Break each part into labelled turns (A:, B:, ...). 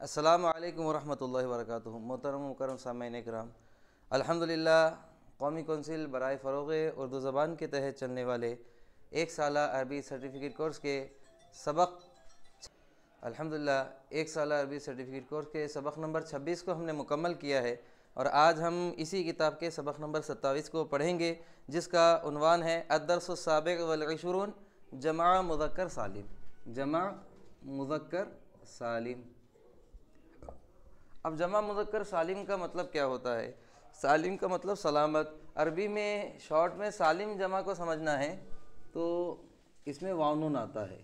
A: السلام علیکم ورحمۃ اللہ وبرکاتہ۔ محترم مکرم سامعین کرام، الحمدللہ قومی کونسل برائے فروغ اردو زبان کے تحت چلنے والے ایک سالہ عربی سرٹیفکیٹ کورس کے سبق نمبر 26 کو ہم نے مکمل کیا ہے، اور آج ہم اسی کتاب کے سبق نمبر 27 کو پڑھیں گے، جس کا عنوان ہے الدرس السابع والعشرون جمع مذکر سالم۔ جمع مذکر سالم۔ اب جمع مذکر سالم کا مطلب کیا ہوتا ہے؟ سالم کا مطلب سلامت۔ عربی میں شارٹ میں سالم جمع کو سمجھنا ہے تو اس میں واو نون آتا ہے۔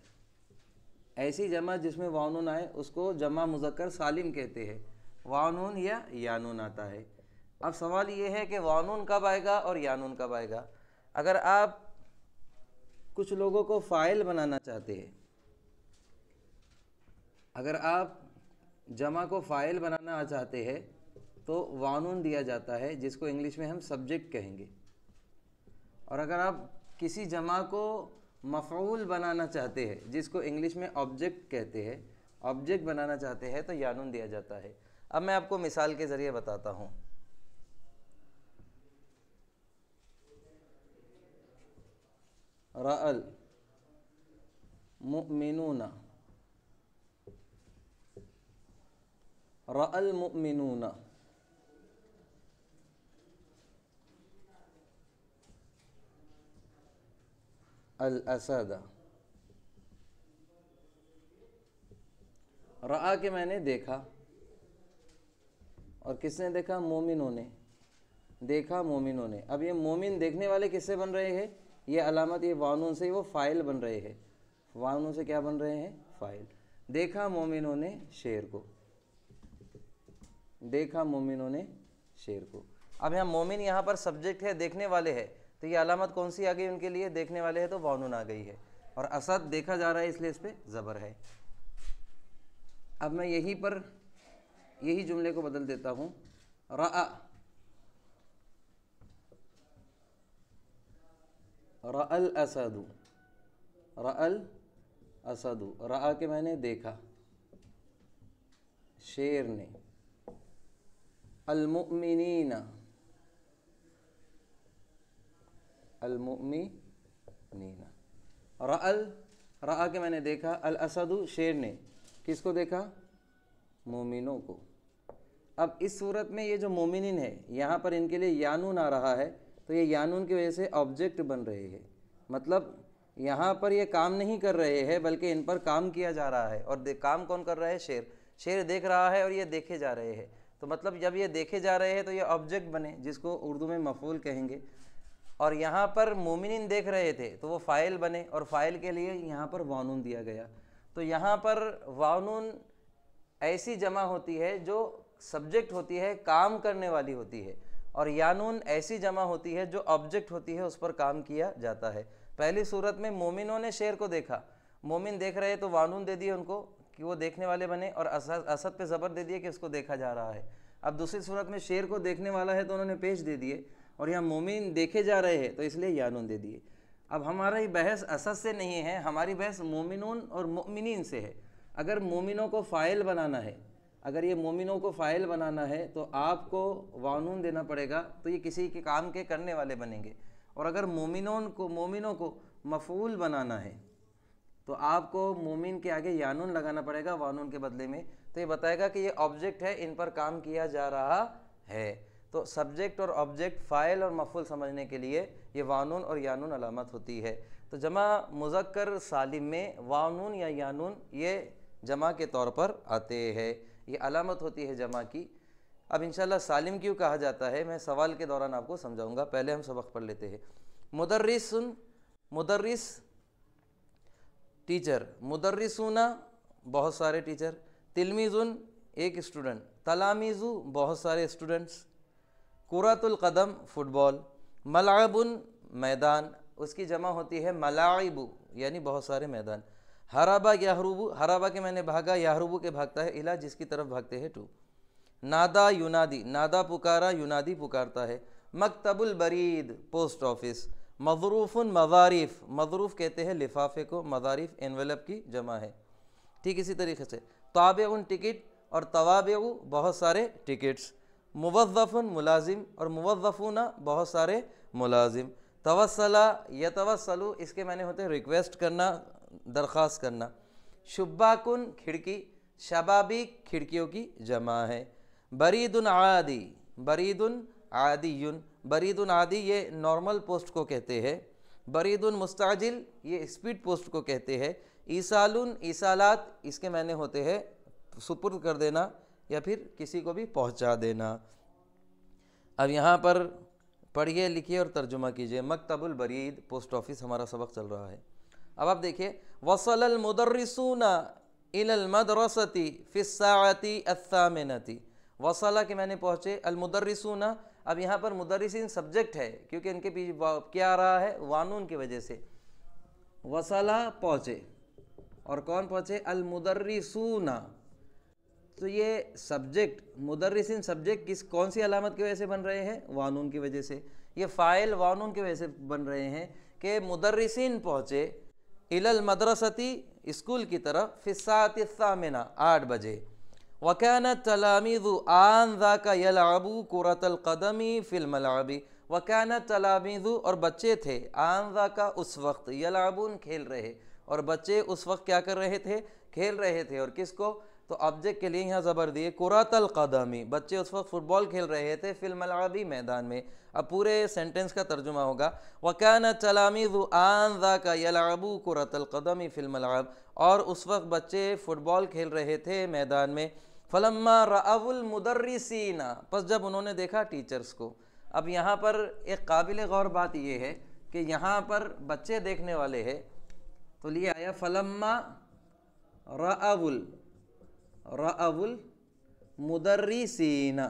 A: ایسی جمع جس میں واو نون آئے اس کو جمع مذکر سالم کہتے ہیں، واو نون یا یا نون آتا ہے۔ اب سوال یہ ہے کہ واو نون کب آئے گا اور یا نون کب آئے گا؟ اگر آپ کچھ لوگوں کو فاعل بنانا چاہتے ہیں، اگر آپ جمع کو فاعل بنانا چاہتے ہیں تو واو نون دیا جاتا ہے، جس کو انگلش میں ہم سبجیکٹ کہیں گے، اور اگر آپ کسی جمع کو مفعول بنانا چاہتے ہیں، جس کو انگلش میں آبجیکٹ کہتے ہیں، آبجیکٹ بنانا چاہتے ہیں تو یا نون دیا جاتا ہے۔ اب میں آپ کو مثال کے ذریعے بتاتا ہوں۔ رأى المؤمنون، رأى المؤمنون، الاسد۔ رأى کہ میں نے دیکھا، اور کس نے دیکھا؟ مومنوں نے دیکھا، مومنوں نے۔ اب یہ مومن دیکھنے والے کس سے بن رہے ہیں؟ یہ علامت یہ واو نون سے وہ فاعل بن رہے ہیں، واو نون سے کیا بن رہے ہیں؟ فاعل۔ دیکھا مومنوں نے شیر کو، دیکھا مومنوں نے شیر کو۔ اب یہاں مومن یہاں پر سبجیکٹ ہے، دیکھنے والے ہے، تو یہ علامت کون سی آ گئی ان کے لیے؟ دیکھنے والے ہے تو واو نون آ گئی ہے، اور اسد دیکھا جا رہا ہے اس لیے اس پہ زبر ہے۔ اب میں یہی جملے کو بدل دیتا ہوں۔ رأى، رأى الاسد، رأى الاسد۔ رأى کہ میں نے دیکھا، شیر نے۔ المؤمنین، المؤمنین۔ رأى کہ میں نے دیکھا، الاسد شیر نے کس کو دیکھا؟ مومنوں کو۔ اب اس صورت میں یہ جو مومنین ہے یہاں پر ان کے لیے یا نون آ رہا ہے، تو یہ یا نون کی وجہ سے آبجیکٹ بن رہے ہیں، مطلب یہاں پر یہ کام نہیں کر رہے ہیں بلکہ ان پر کام کیا جا رہا ہے، اور کام کون کر رہا ہے؟ شیر۔ شیر دیکھ رہا ہے اور یہ دیکھے جا رہے ہیں، تو مطلب جب یہ دیکھے جا رہے ہیں تو یہ آبجیکٹ بنے، جس کو اردو میں مفعول کہیں گے، اور یہاں پر مومنین دیکھ رہے تھے تو وہ فاعل بنے، اور فاعل کے لیے یہاں پر واو نون دیا گیا۔ تو یہاں پر واو نون ایسی جمع ہوتی ہے جو سبجیکٹ ہوتی ہے، کام کرنے والی ہوتی ہے، اور یا نون ایسی جمع ہوتی ہے جو آبجیکٹ ہوتی ہے، اس پر کام کیا جاتا ہے۔ پہلی صورت میں مومنوں نے شیر کو دیکھا، مومن دیکھ رہے تو واو نون دے دیے ان کو کہ وہ دیکھنے والے بنے، اور اسد پہ زبر دے دیے کہ اس کو دیکھا جا رہا ہے۔ اب دوسری صورت میں شیر کو دیکھنے والا ہے تو انہوں نے پیش دے دیے، اور یہاں مومن دیکھے جا رہے ہیں تو اس لیے یا نون دے دیے۔ اب ہماری بحث اسد سے نہیں ہے، ہماری بحث مومنون اور مؤمنین سے ہے۔ اگر مومنوں کو فاعل بنانا ہے، اگر یہ مومنوں کو فاعل بنانا ہے تو آپ کو واو نون دینا پڑے گا، تو یہ کسی کے کام کے کرنے والے بنیں گے، اور اگر مومنوں کو مفعول بنانا ہے تو آپ کو مومن کے آگے یا نون لگانا پڑے گا واو نون کے بدلے میں، تو یہ بتائے گا کہ یہ آبجیکٹ ہے، ان پر کام کیا جا رہا ہے۔ تو سبجیکٹ اور آبجیکٹ، فاعل اور مفعول سمجھنے کے لیے یہ واو نون اور یا نون علامت ہوتی ہے۔ تو جمع مذکر سالم میں واو نون یا یا نون یہ جمع کے طور پر آتے ہیں، یہ علامت ہوتی ہے جمع کی۔ اب انشاءاللہ سالم کیوں کہا جاتا ہے میں سوال کے دوران آپ کو سمجھاؤں گا، پہلے ہم سبق پڑھ لیتے ہیں۔ مدرس ٹیچر، مدرسون بہت سارے ٹیچر، تلمیذن ایک اسٹوڈنٹ، تلامیذو بہت سارے اسٹوڈنٹس، کرۃ القدم فٹ بال، ملعب میدان، اس کی جمع ہوتی ہے ملاعب یعنی بہت سارے میدان، ہربا یہربو، ہربا کہ میں نے بھاگا، یہربو کے بھاگتا ہے، الا جس کی طرف بھاگتے ہیں ٹو، نادا ینادی، نادا پکارا، ینادی پکارتا ہے، مکتب البرید پوسٹ آفس، مظروف مظاریف، مظروف کہتے ہیں لفافے کو، مظاریف انویلپ کی جمع ہے۔ ٹھیک اسی طریقے سے تابع ٹکٹ، اور توابع بہت سارے ٹکٹس، موظفن ملازم اور موظفون بہت سارے ملازم، توسلا یتوسلو اس کے معنی ہوتے ہیں ریکویسٹ کرنا، درخواست کرنا، شباکن کھڑکی، شبابیک کھڑکیوں کی جمع ہے، برید عادی، برید عادی، برید عادی یہ نارمل پوسٹ کو کہتے ہیں، برید مستعجل یہ اسپیڈ پوسٹ کو کہتے ہیں، ایصال ایصالات اس کے معنی ہوتے ہیں سپرد کر دینا یا پھر کسی کو بھی پہنچا دینا۔ اب یہاں پر پڑھیے لکھیے اور ترجمہ کیجیے۔ مکتب البرید پوسٹ آفس ہمارا سبق چل رہا ہے۔ اب آپ دیکھیے، وصل المدرسون الی المدرسۃ فی الساعۃ الثامنۃ، وصلہ کے معنی پہنچے، المدرسون اب یہاں پر مدرسین سبجیکٹ ہے کیونکہ ان کے پیچھے کیا آ رہا ہے، وانون کی وجہ سے، وصلہ پہنچے، اور کون پہنچے؟ المدرسون، تو یہ سبجیکٹ مدرسین سبجیکٹ کون سی علامت کی وجہ سے بن رہے ہیں؟ وانون کی وجہ سے۔ یہ فاعل وانون کی وجہ سے بن رہے ہیں کہ مدرسین پہنچے الی المدرسۃ اسکول کی طرف فی الساعۃ الثامنہ 8 بجے، وَكَانَ التَّلَامِيذُ آنذاک يَلْعَبُوا كُرَةَ الْقَدَمِ فِي الْمَلْعَبِ، وَكَانَ التَّلَامِيذُ اور بچے تھے، آنذاک اس وقت، يَلْعَبُونَ کھیل رہے، اور بچے اس وقت کیا کر رہے تھے؟ کھیل رہے تھے، اور کس کو؟ تو آبجیکٹ کے لیے یہاں زبر دیے، كُرَةَ الْقَدَمِ، بچے اس وقت فٹ بال کھیل رہے تھے، فی الْمَلْعَبِ میدان میں۔ اب پورے سینٹنس کا ترجمہ ہوگا، وَكَانَ التَّلَامِيذُ آنذاک يَلْعَبُوا كُرَةَ الْقَدَمِ فِي الْمَلْعَبِ، اور اس وقت بچے فٹ بال کھیل رہے تھے میدان میں، فَلَمَّا رَأَوُا الْمُدَرِّسِينَ پس جب انہوں نے دیکھا ٹیچرز کو۔ اب یہاں پر ایک قابل غور بات یہ ہے کہ یہاں پر بچے دیکھنے والے ہیں تو لیے آیا فَلَمَّا رَأَوُا الْمُدَرِّسِينَ۔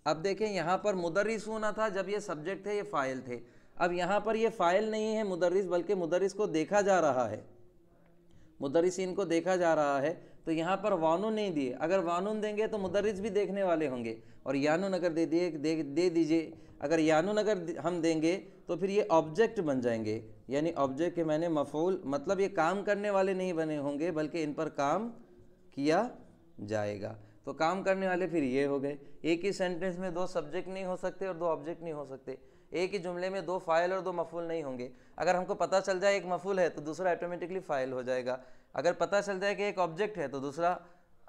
A: اب دیکھیں یہاں پر مدرسون تھا جب یہ سبجیکٹ تھے، یہ فاعل تھے، اب یہاں پر یہ فاعل نہیں ہے مدرس، بلکہ مدرس کو دیکھا جا رہا ہے، مدرسین کو دیکھا جا رہا ہے، تو یہاں پر وانون نہیں دیے، اگر وانون دیں گے تو مدرس بھی دیکھنے والے ہوں گے، اور یانون اگر دے دیجئے، اگر یانون اگر ہم دیں گے تو پھر یہ آبجیکٹ بن جائیں گے، یعنی آبجیکٹ کے معنی مفعول، مطلب یہ کام کرنے والے نہیں بنے ہوں گے بلکہ ان پر کام کیا جائے گا، تو کام کرنے والے پھر یہ ہو گئے۔ ایک ہی سینٹنس میں 2 سبجیکٹ نہیں ہو سکتے اور 2 آبجیکٹ نہیں ہو سکتے، ایک ہی جملے میں 2 فاعل اور 2 مفعول نہیں ہوں گے۔ اگر ہم کو پتہ چل جائے ایک مفعول ہے تو دوسرا آٹومیٹکلی فاعل ہو جائے گا، اگر پتہ چل جائے کہ ایک آبجیکٹ ہے تو دوسرا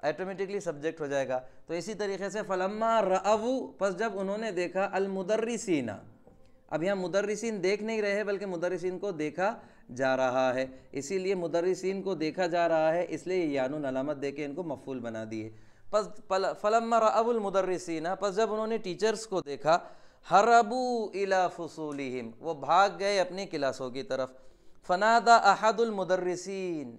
A: آٹومیٹکلی سبجیکٹ ہو جائے گا۔ تو اسی طریقے سے فَلَمَّا رَأَوُا پس جب انہوں نے دیکھا، المدرسین، اب یہاں مدرسین دیکھ نہیں رہے بلکہ مدرسین کو دیکھا جا رہا ہے، اسی لیے مدرسین کو دیکھا جا رہا ہے، اس لیے یانون علامت دے کے ان کو مفعول بنا دیے۔ پس فَلَمَّا رَأَوُا الْمُدَرِّسِينَ پس جب انہوں نے ٹیچرز کو دیکھا، هَرَبُوا إِلَى فُصُولِهِمْ وہ بھاگ گئے اپنی کلاسوں کی طرف، فَنَادَى أَحَدُ الْمُدَرِّسِينَ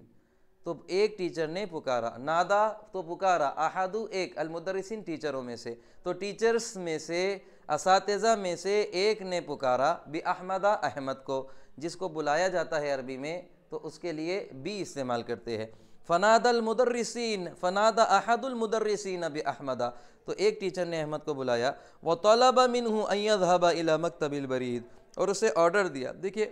A: تو ایک ٹیچر نے پکارا، نادا تو پکارا، احد ایک، المدرسین ٹیچروں میں سے، تو ٹیچرز میں سے، اساتذہ میں سے ایک نے پکارا، بِأَحْمَدَ احمد کو، جس کو بلایا جاتا ہے عربی میں تو اس کے لیے بھی استعمال کرتے ہیں۔ فَنَادَى الْمُدَرِّسِينَ فَنَادَى أَحَدُ الْمُدَرِّسِينَ بِأَحْمَدَ تو ایک ٹیچر نے احمد کو بلایا، وَطَلَبَ مِنْهُ أَن يَذْهَبَ إِلَى مَكْتَبِ الْبَرِيدِ اور اسے آرڈر دیا۔ دیکھیے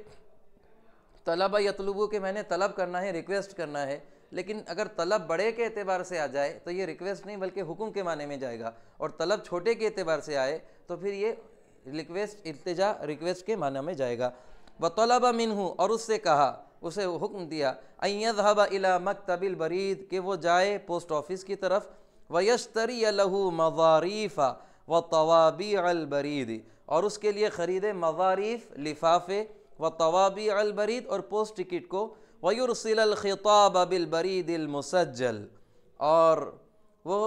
A: طلب یطلبو کے میں نے طلب کرنا ہے، ریکویسٹ کرنا ہے، لیکن اگر طلب بڑے کے اعتبار سے آ جائے تو یہ ریکویسٹ نہیں بلکہ حکم کے معنی میں جائے گا، اور طلب چھوٹے کے اعتبار سے آئے تو پھر یہ ریکویسٹ التجا ریکویسٹ کے معنی میں جائے گا۔ وَطَلَبَ مِنْهُ اور اس سے کہا، اسے حکم دیا، أَن يَذْهَبَ إِلَى مَكْتَبِ الْبَرِيدِ کہ وہ جائے پوسٹ آفس کی طرف، وَيَشْتَرِيَ لَهُ مَظَارِيفَ وَطَوَابِيعَ الْبَرِيدِ اور اس کے لیے خریدے مظاریف لفافے، وطوابیع البرید اور پوسٹ ٹکٹ کو، وَيُرْسِلَ الْخِطَابَ بِالْبَرِيدِ الْمُسَجَّلِ اور وہ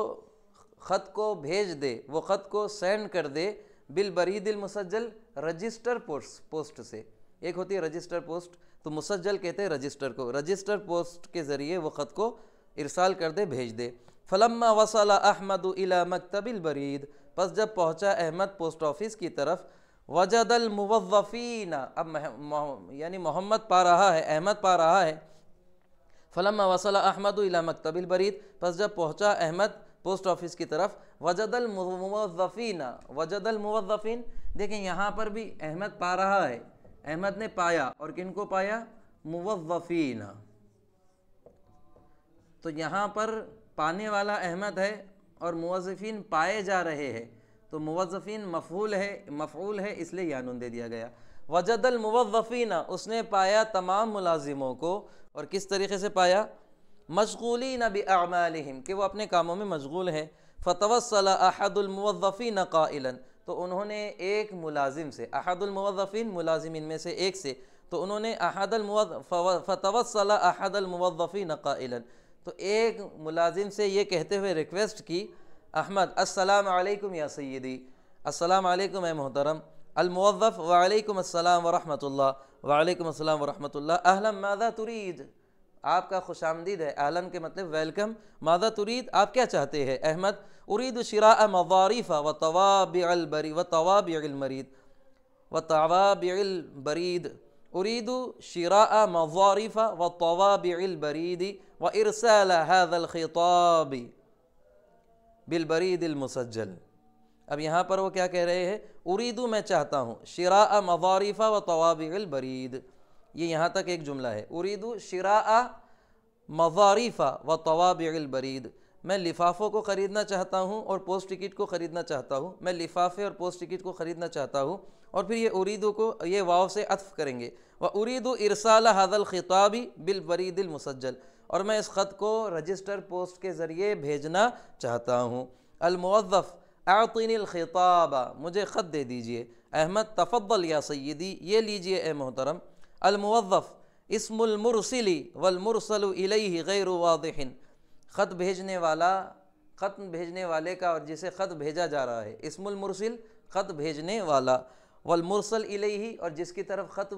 A: خط کو بھیج دے، وہ خط کو سینڈ کر دے، بالبرید المسجل رجسٹر پوسٹ سے، ایک ہوتی ہے رجسٹر پوسٹ تو مسجل کہتے ہیں رجسٹر کو، رجسٹر پوسٹ کے ذریعے وہ خط کو ارسال کر دے، بھیج دے۔ فَلَمَّا وَصَلَ أَحْمَدُ إِلَى مَكْتَبِ الْبَرِيدِ پس جب پہنچا احمد پوسٹ آفس کی طرف، وجد الموظفین اب یعنی محمد پا رہا ہے، احمد پا رہا ہے، فلما وصل احمد الى مکتب البرید پس جب پہنچا احمد پوسٹ آفس کی طرف، وجد الموظفین وجد الموظفین دیکھیں یہاں پر بھی احمد پا رہا ہے، احمد نے پایا، اور کن کو پایا؟ موظفین، تو یہاں پر پانے والا احمد ہے اور موظفین پائے جا رہے ہیں، تو موظفین مفعول ہے اس لیے یا نون دے دیا گیا۔ وجد الموظفین، اس نے پایا تمام ملازموں کو، اور کس طریقے سے پایا؟ مشغولین باعمالہم، کہ وہ اپنے کاموں میں مشغول ہیں۔ فتوسل احد الموظفین قائلا، تو انہوں نے ایک ملازم سے، احد الموظفین ملازمین میں سے ایک سے، تو انہوں نے فتوسل احد الموظفین قائلا، تو ایک ملازم سے یہ کہتے ہوئے ریکویسٹ کی، احمد السلام علیکم یا سیدی، السلام علیکم اے محترم۔ الموظف وعلیکم السلام ورحمۃ اللہ، وعلیکم السلام ورحمۃ اللہ۔ اہلا ماذا ترید، آپ کا خوش آمدید ہے، اہلاً کے مطلب ویلکم، ماذا ترید، آپ کیا چاہتے ہیں؟ احمد ارید شراء مظاریف وطوابع البرید، ارید شراء مظاریف وطوابع البرید وارسال هذا الخطاب بالبرید المسجل۔ اب یہاں پر وہ کیا کہہ رہے ہیں؟ اریدو، میں چاہتا ہوں، شراء مظاریف وطوابع البرید، یہ یہاں تک ایک جملہ ہے۔ اریدو شراء مظاریف وطوابع البرید، میں لفافوں کو خریدنا چاہتا ہوں اور پوسٹ ٹکٹ کو خریدنا چاہتا ہوں، میں لفافے اور پوسٹ ٹکٹ کو خریدنا چاہتا ہوں، اور پھر یہ اریدو کو یہ واو سے عطف کریں گے، وَأُرِيدُ إِرْسَالَ هَذَا الْخِطَابِ بِالْبَرِيدِ الْمُسَجَّلِ، اور میں اس خط کو رجسٹر پوسٹ کے ذریعے بھیجنا چاہتا ہوں۔ الموظف اعطنی الخطاب، مجھے خط دے دیجئے۔ احمد تفضل یا سیدی، یہ لیجئے اے محترم۔ الموظف اسم المرسل والمرسل الیہ غیر واضح، خط بھیجنے والے کا اور جسے خط بھیجا جا رہا ہے، اسم المرسل خط بھیجنے والا، والمرسل الیہ، اور جس کی طرف خط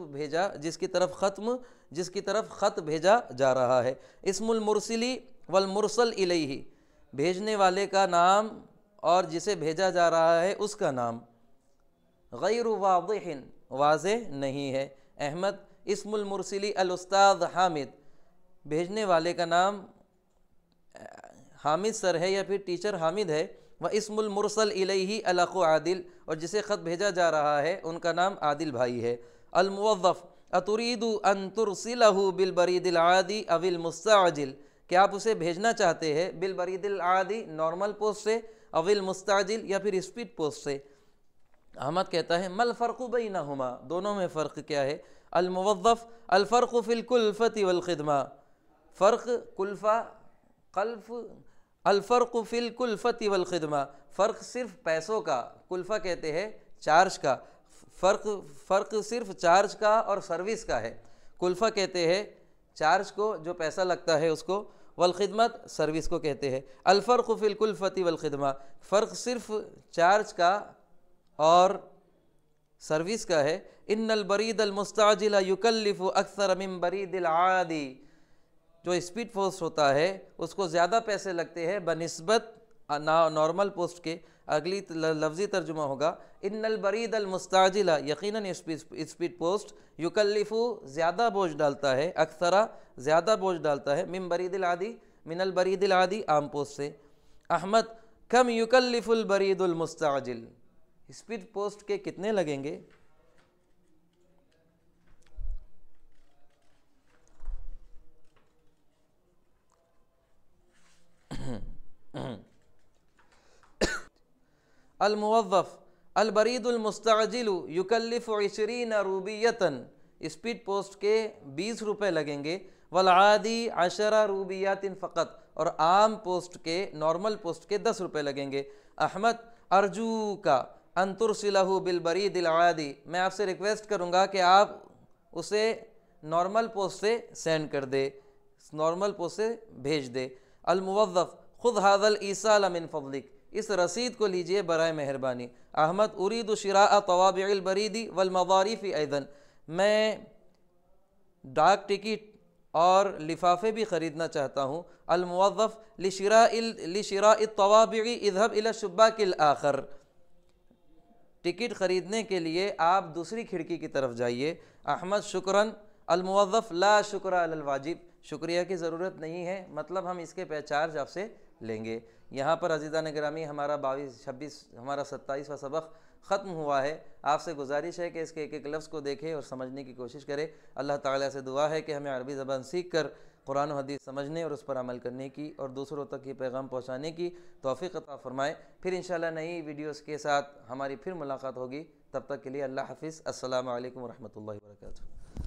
A: بھیجا جا رہا ہے۔ اسم المرسلی والمرسل الیہ، بھیجنے والے کا نام اور جسے بھیجا جا رہا ہے اس کا نام، غیر واضح، واضح نہیں ہے۔ احمد اسم المرسلی الاستاذ حامد، بھیجنے والے کا نام حامد سر ہے یا پھر ٹیچر حامد ہے۔ واسم المرسل الیہ الاخ عادل، اور جسے خط بھیجا جا رہا ہے ان کا نام عادل بھائی ہے۔ الموظف اتريد ان ترسله بالبريد العادي او المستعجل، کہ آپ اسے بھیجنا چاہتے ہیں بالبرید العادی، نارمل پوسٹ سے، او المستعجل، یا پھر اسپیڈ پوسٹ سے۔ احمد کہتا ہے ما الفرق بینہما، دونوں میں فرق کیا ہے؟ الموظف الفرق فی الکلفۃ والخدمہ، فرق کلفہ قلف، الفرق فی الکلفۃ والخدمہ، فرق صرف پیسوں کا، کلفہ کہتے ہیں چارج کا، فرق صرف چارج کا اور سروس کا ہے۔ کلفہ کہتے ہیں چارج کو، جو پیسہ لگتا ہے اس کو، والخدمت سروس کو کہتے ہیں۔ الفرق فی الکلفۃ والخدمہ، فرق صرف چارج کا اور سروس کا ہے۔ ان البرید المستعجل یکلف اکثر من برید العادی، جو اسپیڈ پوسٹ ہوتا ہے اس کو زیادہ پیسے لگتے ہیں بنسبت نارمل پوسٹ کے۔ اگلی لفظی ترجمہ ہوگا ان البرید المستعجل، یقیناً اسپیڈ پوسٹ، یکلف زیادہ بوجھ ڈالتا ہے، اکثرا زیادہ بوجھ ڈالتا ہے، من البرید العادی عام پوسٹ سے۔ احمد کم یکلف البرید المستعجل، اسپیڈ پوسٹ کے کتنے لگیں گے؟ الموظف البرید المستعجل یکلف 20 روبیۃ، اسپیڈ پوسٹ کے 20 روپے لگیں گے، والعادی 10 روبیات فقط، اور عام پوسٹ کے، نارمل پوسٹ کے 10 روپے لگیں گے۔ احمد ارجوک ان ترسلہ بالبرید العادی، میں آپ سے ریکویسٹ کروں گا کہ آپ اسے نارمل پوسٹ سے سینڈ کر دے، نارمل پوسٹ سے بھیج دے۔ الموظف خذ هذا الایصال من فضلک، اس رسید کو لیجئے برائے مہربانی۔ احمد اريد شراء طوابع البرید والمظاریف ایضا، میں ڈاک ٹکٹ اور لفافے بھی خریدنا چاہتا ہوں۔ الموظف لشراء الطوابع اذهب الى الشباك الاخر، ٹکٹ خریدنے کے لیے آپ دوسری کھڑکی کی طرف جائیے۔ احمد شکراً۔ الموظف لا شکر علی الواجب، شکریہ کی ضرورت نہیں ہے، مطلب ہم اس کے چارج آپ سے لیں گے۔ یہاں پر عزیزان گرامی ہمارا 27واں سبق ختم ہوا ہے۔ آپ سے گزارش ہے کہ اس کے ایک ایک لفظ کو دیکھیں اور سمجھنے کی کوشش کریں۔ اللہ تعالیٰ سے دعا ہے کہ ہمیں عربی زبان سیکھ کر قرآن و حدیث سمجھنے اور اس پر عمل کرنے کی اور دوسروں تک یہ پیغام پہنچانے کی توفیق عطا فرمائے۔ پھر انشاءاللہ نئی ویڈیوز کے ساتھ ہماری پھر ملاقات ہوگی، تب تک کے لیے اللہ حافظ، السلام علیکم ورحمۃ اللہ وبرکاتہ۔